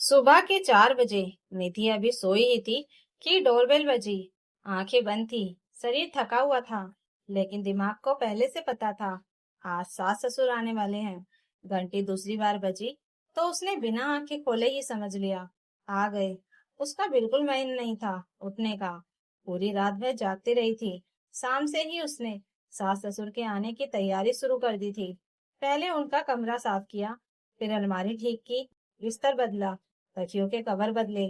सुबह के 4 बजे निधि अभी सोई ही थी कि डोरबेल बजी। आंखें बंद थी। शरीर थका हुआ था, लेकिन दिमाग को पहले से पता था आज सास ससुर आने वाले हैं। घंटी दूसरी बार बजी तो उसने बिना आंखें खोले ही समझ लिया आ गए। उसका बिल्कुल मन नहीं था उठने का। पूरी रात वह जागती रही थी। शाम से ही उसने सास ससुर के आने की तैयारी शुरू कर दी थी। पहले उनका कमरा साफ किया, फिर अलमारी ठीक की, बिस्तर बदला, तकियों के कवर बदले,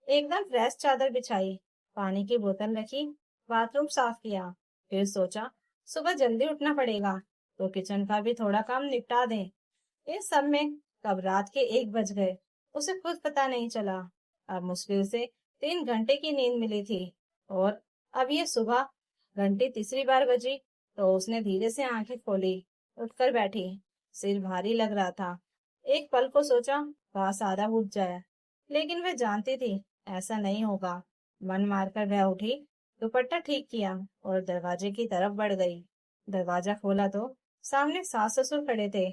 एकदम फ्रेश चादर बिछाई, पानी की बोतल रखी, बाथरूम साफ किया। फिर सोचा सुबह जल्दी उठना पड़ेगा तो किचन का भी थोड़ा काम निपटा दें। इस सब में कब रात के 1 बज गए उसे खुद पता नहीं चला। अब मुश्किल से 3 घंटे की नींद मिली थी और अब ये सुबह घंटी तीसरी बार बजी तो उसने धीरे से आंखें खोली। उठकर बैठी। सिर भारी लग रहा था। एक पल को सोचा काश आधा उठ जाए, लेकिन वह जानती थी ऐसा नहीं होगा। मन मारकर वह उठी, दुपट्टा ठीक किया और दरवाजे की तरफ बढ़ गई। दरवाजा खोला तो सामने सास ससुर खड़े थे।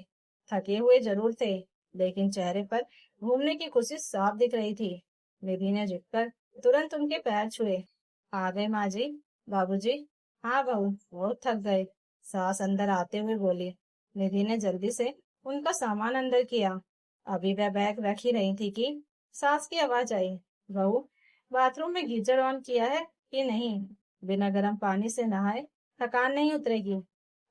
थके हुए जरूर थे, लेकिन चेहरे पर घूमने की कोशिश साफ दिख रही थी। निधि ने झुककर तुरंत उनके पैर छुए। आ गए माँ जी? बाबूजी? हाँ बहू, बहुत थक गए, सास अंदर आते हुए बोली। निधि ने जल्दी से उनका सामान अंदर किया। अभी वह बैग रख ही रही थी कि सास की आवाज आई। बहू, बाथरूम में गीजर ऑन किया है कि नहीं? बिना गर्म पानी से नहाए थकान नहीं उतरेगी।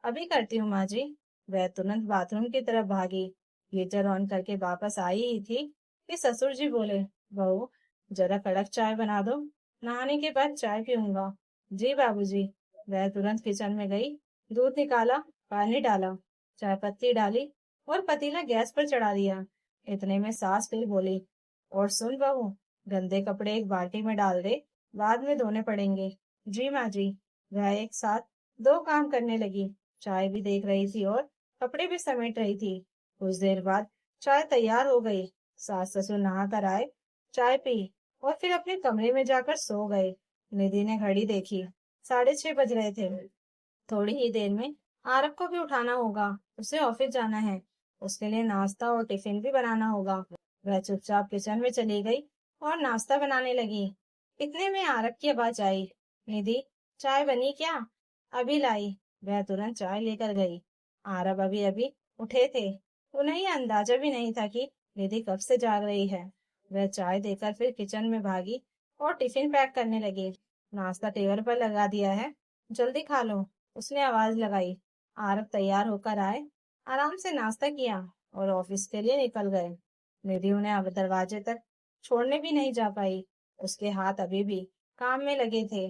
अभी करती हूँ माँ जी। वह तुरंत बाथरूम की तरफ भागी। गीजर ऑन करके वापस आई ही थी कि ससुर जी बोले, बहू जरा कड़क चाय बना दो, नहाने के बाद चाय पीऊंगा। जी बाबूजी। वह तुरंत किचन में गई। दूध निकाला, पानी डाला, चाय पत्ती डाली और पतीला गैस पर चढ़ा दिया। इतने में सास फिर बोली, और सुन बहू, गंदे कपड़े एक बाल्टी में डाल दे, बाद में धोने पड़ेंगे। जी माँ जी। वह एक साथ दो काम करने लगी। चाय भी देख रही थी और कपड़े भी समेट रही थी। कुछ देर बाद चाय तैयार हो गई। सास ससुर नहा कर आए, चाय पी और फिर अपने कमरे में जाकर सो गए। निधि ने घड़ी देखी, 6:30 बज रहे थे। थोड़ी ही देर में आरव को भी उठाना होगा, उसे ऑफिस जाना है। उसके लिए नाश्ता और टिफिन भी बनाना होगा। वह चुपचाप किचन में चली गई और नाश्ता बनाने लगी। इतने में आरव की आवाज आई, निधि चाय बनी क्या? अभी लाई। वह तुरंत चाय लेकर गई। आरव अभी अभी उठे थे। उन्हें यह अंदाजा भी नहीं था कि निधि कब से जाग रही है। वह चाय देकर फिर किचन में भागी और टिफिन पैक करने लगी। नाश्ता टेबल पर लगा दिया है, जल्दी खा लो, उसने आवाज लगाई। आरव तैयार होकर आए, आराम से नाश्ता किया और ऑफिस के लिए निकल गए। निधि उन्हें अब दरवाजे तक छोड़ने भी नहीं जा पाई। उसके हाथ अभी भी काम में लगे थे।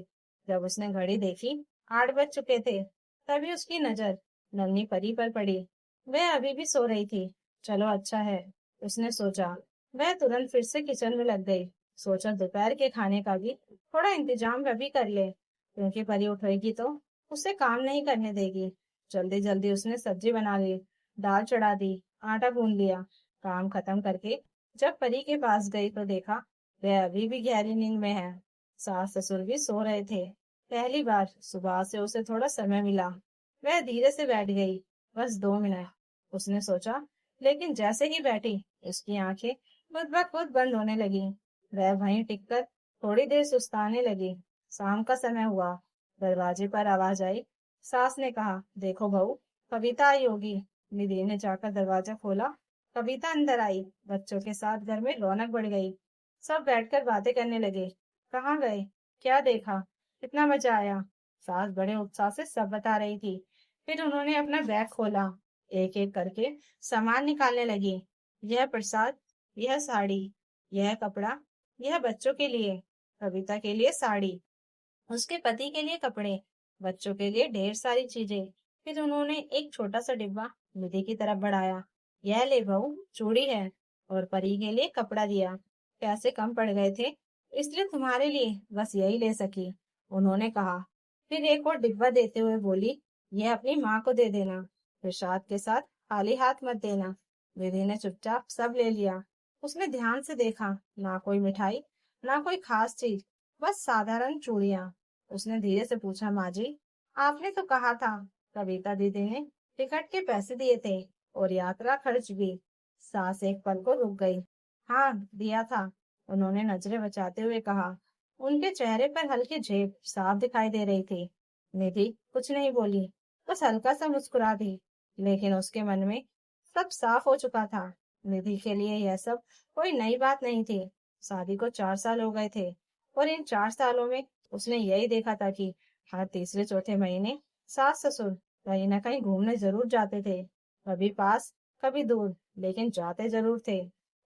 जब उसने घड़ी देखी, 8 बज चुके थे। तभी उसकी नजर नन्ही परी पर पड़ी। वह अभी भी सो रही थी। चलो अच्छा है, उसने सोचा। वह तुरंत फिर से किचन में लग गई। सोचा दोपहर के खाने का भी थोड़ा इंतजाम अभी कर ले, क्योंकि परी उठेगी तो उसे काम नहीं करने देगी। जल्दी जल्दी उसने सब्जी बना ली, दाल चढ़ा दी, आटा गूंद लिया। काम खत्म करके जब परी के पास गई तो देखा वह अभी भी गहरी नींद में है। सास ससुर भी सो रहे थे। पहली बार सुबह से उसे थोड़ा समय मिला। वह धीरे से बैठ गई। बस 2 मिनट, उसने सोचा। लेकिन जैसे ही बैठी, उसकी आंखें खुद ब खुद बंद होने लगी। वह वहीं टिककर थोड़ी देर सुस्ताने लगी। शाम का समय हुआ। दरवाजे पर आवाज आई। सास ने कहा, देखो बहू, कविता आई होगी। निधि ने जाकर दरवाजा खोला। कविता अंदर आई। बच्चों के साथ घर में रौनक बढ़ गई। सब बैठकर बातें करने लगे। कहाँ गए? क्या देखा? कितना मजा आया? सास बड़े उत्साह से सब बता रही थी। फिर उन्होंने अपना बैग खोला। एक एक करके सामान निकालने लगी। यह प्रसाद, यह साड़ी, यह कपड़ा, यह बच्चों के लिए, कविता के लिए साड़ी, उसके पति के लिए कपड़े, बच्चों के लिए ढेर सारी चीजें। फिर उन्होंने एक छोटा सा डिब्बा निधि की तरफ बढ़ाया। यह ले बहू, चूड़ी है। और परी के लिए कपड़ा दिया। पैसे कम पड़ गए थे, इसलिए तुम्हारे लिए बस यही ले सकी, उन्होंने कहा। फिर एक और डिब्बा देते हुए बोली, यह अपनी माँ को दे देना, प्रसाद के साथ खाली हाथ मत देना। निधि ने चुपचाप सब ले लिया। उसने ध्यान से देखा, ना कोई मिठाई, ना कोई खास चीज, बस साधारण चूड़ियां। उसने धीरे से पूछा, माँ जी, आपने तो कहा था कविता दीदी ने टिकट के पैसे दिए थे और यात्रा खर्च भी। सास एक पल को रुक गई। हाँ, दिया था। उन्होंने नजरें बचाते हुए कहा। उनके चेहरे पर हल्की झेप साफ दिखाई दे रही थी। निधि कुछ नहीं बोली, बस हल्का सा मुस्कुरा दी। लेकिन उसके मन में सब साफ हो चुका था। निधि के लिए यह सब कोई नई बात नहीं थी। शादी को 4 साल हो गए थे, और इन 4 सालों में उसने यही देखा था कि हर तीसरे चौथे महीने सास ससुर कहीं ना कहीं घूमने जरूर जाते थे। कभी पास, कभी दूर, लेकिन जाते जरूर थे।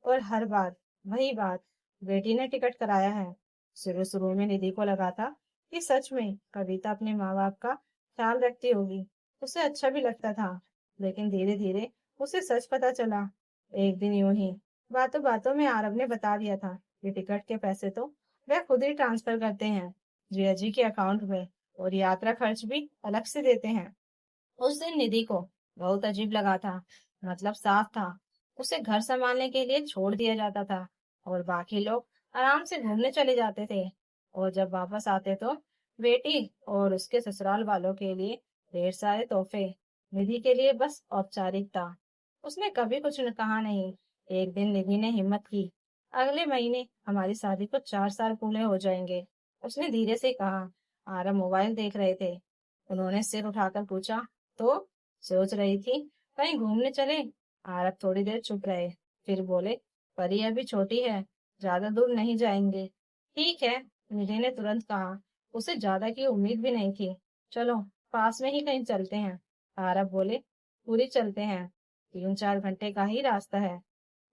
और हर बार वही बात, बेटी ने टिकट कराया है। शुरू शुरू में निधि को लगा था कि सच में कविता अपने माँ बाप का ख्याल रखती होगी। उसे अच्छा भी लगता था। लेकिन धीरे धीरे उसे सच पता चला। एक दिन यूं ही बातों बातों में आरव ने बता दिया था कि टिकट के पैसे तो वह खुद ही ट्रांसफर करते हैं जिया जी के अकाउंट में, और यात्रा खर्च भी अलग से देते हैं। उस दिन निधि को बहुत अजीब लगा था। मतलब साफ था, उसे घर संभालने के लिए छोड़ दिया जाता था और बाकी लोग आराम से घूमने चले जाते थे। और जब वापस आते तो बेटी और उसके ससुराल वालों के लिए ढेर सारे तोहफे। निधि के लिए बस औपचारिकता। उसने कभी कुछ कहा नहीं। एक दिन निधि ने हिम्मत की। अगले महीने हमारी शादी को 4 साल पूरे हो जाएंगे, उसने धीरे से कहा। आरव मोबाइल देख रहे थे। उन्होंने सिर उठाकर पूछा, तो सोच रही थी कहीं घूमने चले। आरब थोड़ी देर चुप रहे, फिर बोले, परी अभी छोटी है, ज्यादा दूर नहीं जाएंगे। ठीक है, निधि ने तुरंत कहा। उसे ज्यादा की उम्मीद भी नहीं थी। चलो, पास में ही कहीं चलते हैं। आरब बोले, पूरी चलते हैं, 3-4 घंटे का ही रास्ता है।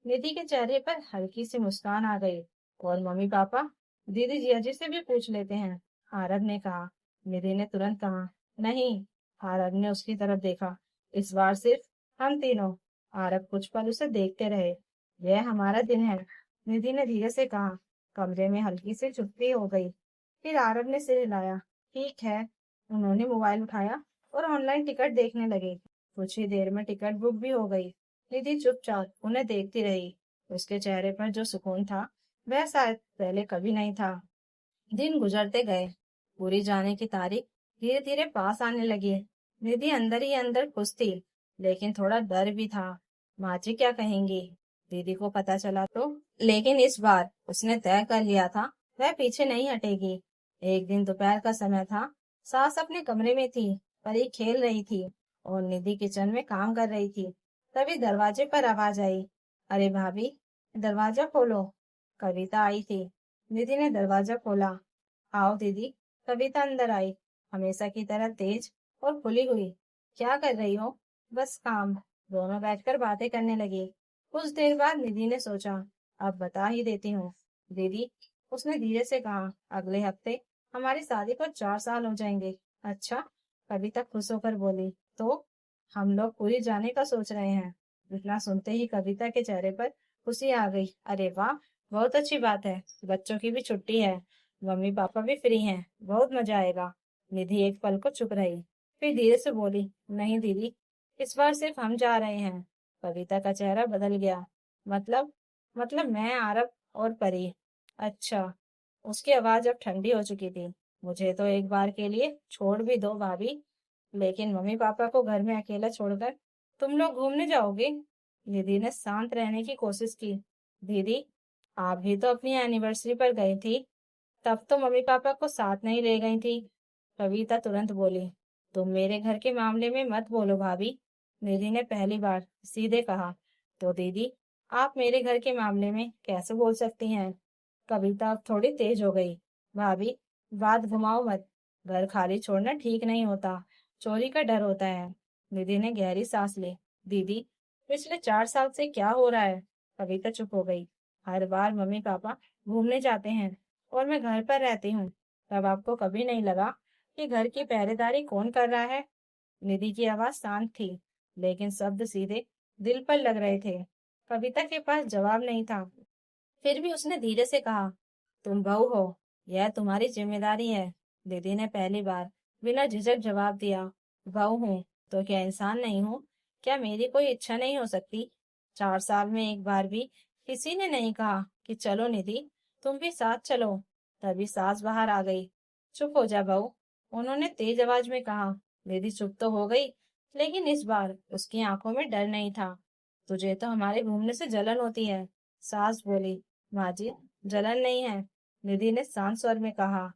निधि के चेहरे पर हल्की सी मुस्कान आ गई। और मम्मी पापा, दीदी जिया जी से भी पूछ लेते हैं, आरब ने कहा। निधि ने तुरंत कहा, नहीं। आरब ने उसकी तरफ देखा। इस बार सिर्फ हम तीनों। आरब कुछ पल उसे देखते रहे। यह हमारा दिन है, निधि ने धीरे से कहा। कमरे में हल्की सी चुप्पी हो गई। फिर आरब ने सिर हिलाया। ठीक है। उन्होंने मोबाइल उठाया और ऑनलाइन टिकट देखने लगे। कुछ ही देर में टिकट बुक भी हो गई। निधि चुपचाप उन्हें देखती रही। उसके चेहरे पर जो सुकून था, वह शायद पहले कभी नहीं था। दिन गुजरते गए। पूरी जाने की तारीख धीरे धीरे पास आने लगी। निधि अंदर ही अंदर खुश थी, लेकिन थोड़ा डर भी था। माँ जी क्या कहेंगी, दीदी को पता चला तो। लेकिन इस बार उसने तय कर लिया था, वह पीछे नहीं हटेगी। एक दिन दोपहर का समय था। सास अपने कमरे में थी, परी खेल रही थी और निधि किचन में काम कर रही थी। तभी दरवाजे पर आवाज आई, अरे भाभी, दरवाजा खोलो। कविता आई थी। निधि ने दरवाजा खोला। आओ दीदी। कविता अंदर आई, हमेशा की तरह तेज और खुली हुई। क्या कर रही हो? बस काम। दोनों बैठकर बातें करने लगी। कुछ देर बाद निधि ने सोचा, अब बता ही देती हूँ। दीदी, उसने धीरे से कहा, अगले हफ्ते हमारी शादी को 4 साल हो जाएंगे। अच्छा? कविता खुश होकर बोली, तो हम लोग पूरी जाने का सोच रहे हैं। इतना सुनते ही कविता के चेहरे पर खुशी आ गई। अरे वाह, बहुत अच्छी बात है। बच्चों की भी छुट्टी है, मम्मी पापा भी फ्री हैं, बहुत मजा आएगा। निधि एक पल को चुप रही, फिर धीरे से बोली, नहीं दीदी, इस बार सिर्फ हम जा रहे हैं। कविता का चेहरा बदल गया। मतलब? मतलब मैं, आरव और परी। अच्छा। उसकी आवाज अब ठंडी हो चुकी थी। मुझे तो एक बार के लिए छोड़ भी दो भाभी, लेकिन मम्मी पापा को घर में अकेला छोड़कर तुम लोग घूमने जाओगे? निधि ने शांत रहने की कोशिश की। दीदी, आप भी तो अपनी एनिवर्सरी पर गई थी, तब तो मम्मी पापा को साथ नहीं ले गई थी। कविता तुरंत बोली, तुम मेरे घर के मामले में मत बोलो भाभी। निधि ने पहली बार सीधे कहा। तो दीदी, आप मेरे घर के मामले में कैसे बोल सकती हैं? कविता अब थोड़ी तेज हो गई। भाभी, बात घुमाओ मत। घर खाली छोड़ना ठीक नहीं होता, चोरी का डर होता है। निधि ने गहरी सांस ली। दीदी, पिछले 4 साल से क्या हो रहा है? कविता चुप हो गई। हर बार मम्मी पापा घूमने जाते हैं और मैं घर पर रहती हूँ। तब आपको कभी नहीं लगा कि घर की पहरेदारी कौन कर रहा है? निधि की आवाज शांत थी, लेकिन शब्द सीधे दिल पर लग रहे थे। कविता के पास जवाब नहीं था। फिर भी उसने धीरे से कहा, तुम बहू हो, यह तुम्हारी जिम्मेदारी है। दीदी ने पहली बार बिना झिझक जवाब दिया। बहू हूँ तो क्या इंसान नहीं हूँ? क्या मेरी कोई इच्छा नहीं हो सकती? 4 साल में एक बार भी किसी ने नहीं कहा कि चलो निधि, तुम भी साथ चलो। तभी सास बाहर आ गई। चुप हो जा बहू, उन्होंने तेज आवाज में कहा। निधि चुप तो हो गई, लेकिन इस बार उसकी आंखों में डर नहीं था। तुझे तो हमारे घूमने से जलन होती है, सास बोली, माँ जी, जलन नहीं है। निधि ने शांत स्वर में कहा,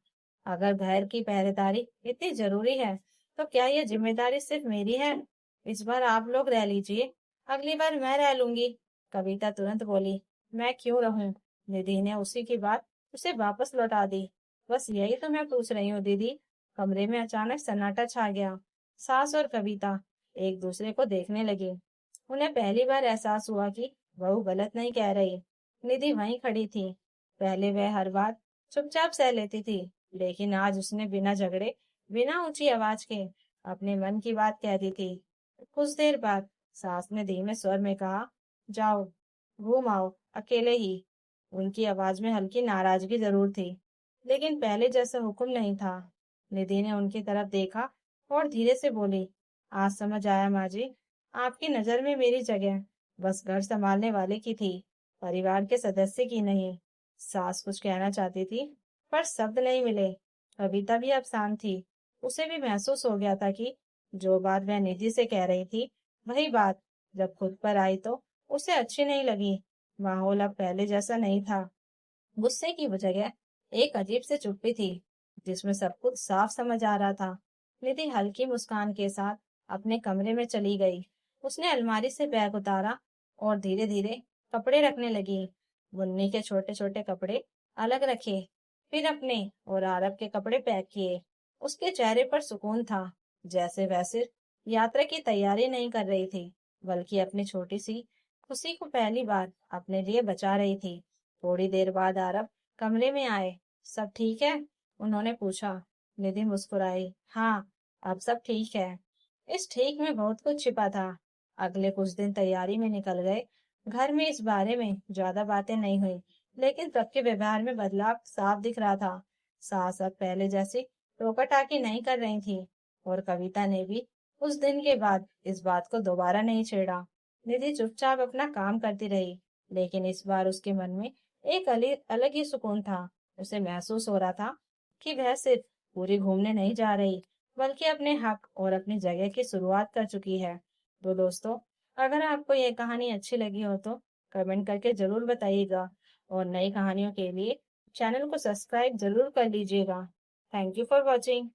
अगर घर की पहरेदारी इतनी जरूरी है तो क्या ये जिम्मेदारी सिर्फ मेरी है? इस बार आप लोग रह लीजिए, अगली बार मैं रह लूंगी। कविता तुरंत बोली, मैं क्यों रहूं? निधि ने उसी की बात उसे वापस लौटा दी। बस यही तो मैं पूछ रही हूँ दीदी। कमरे में अचानक सन्नाटा छा गया। सास और कविता एक दूसरे को देखने लगे। उन्हें पहली बार एहसास हुआ कि बहू गलत नहीं कह रही। निधि वहीं खड़ी थी। पहले वह हर बात चुपचाप सह लेती थी, लेकिन आज उसने बिना झगड़े, बिना ऊंची आवाज के अपने मन की बात कह दी थी। कुछ देर बाद सास ने धीमे स्वर में कहा, जाओ, घूम आओ, अकेले ही। उनकी आवाज में हल्की नाराजगी जरूर थी, लेकिन पहले जैसा हुक्म नहीं था। निधि ने उनकी तरफ देखा और धीरे से बोली, आज समझ आया माँ जी, आपकी नजर में मेरी जगह बस घर संभालने वाले की थी, परिवार के सदस्य की नहीं। सास कुछ कहना चाहती थी, पर शब्द नहीं मिले। कविता भी अब शांत थी। उसे भी महसूस हो गया था कि जो बात वह निधि से कह रही थी, वही बात जब खुद पर आई तो उसे अच्छी नहीं लगी। माहौल अब पहले जैसा नहीं था। गुस्से की जगह एक अजीब सी चुप्पी थी, जिसमें सब कुछ साफ समझ आ रहा था। निधि हल्की मुस्कान के साथ अपने कमरे में चली गई। उसने अलमारी से बैग उतारा और धीरे धीरे कपड़े रखने लगी। मुन्नी के छोटे छोटे कपड़े अलग रखे, फिर अपने और आरब के कपड़े पैक किए। उसके चेहरे पर सुकून था, जैसे वह सिर्फ यात्रा की तैयारी नहीं कर रही थी, बल्कि अपनी छोटी सी खुशी को पहली बार अपने लिए बचा रही थी। थोड़ी देर बाद आरब कमरे में आए। सब ठीक है? उन्होंने पूछा। निधि मुस्कुराई। हाँ, अब सब ठीक है। इस ठीक में बहुत कुछ छिपा था। अगले कुछ दिन तैयारी में निकल गए। घर में इस बारे में ज्यादा बातें नहीं हुई, लेकिन सबके व्यवहार में बदलाव साफ दिख रहा था। सास अब पहले जैसी टोका टाकी नहीं कर रही थी, और कविता ने भी उस दिन के बाद इस बात को दोबारा नहीं छेड़ा। निधि चुपचाप अपना काम करती रही, लेकिन इस बार उसके मन में एक अलग ही सुकून था। उसे महसूस हो रहा था कि वह सिर्फ पूरी घूमने नहीं जा रही, बल्कि अपने हक और अपनी जगह की शुरुआत कर चुकी है। तो दोस्तों, अगर आपको ये कहानी अच्छी लगी हो तो कमेंट करके जरूर बताइएगा, और नई कहानियों के लिए चैनल को सब्सक्राइब जरूर कर लीजिएगा। Thank you for watching.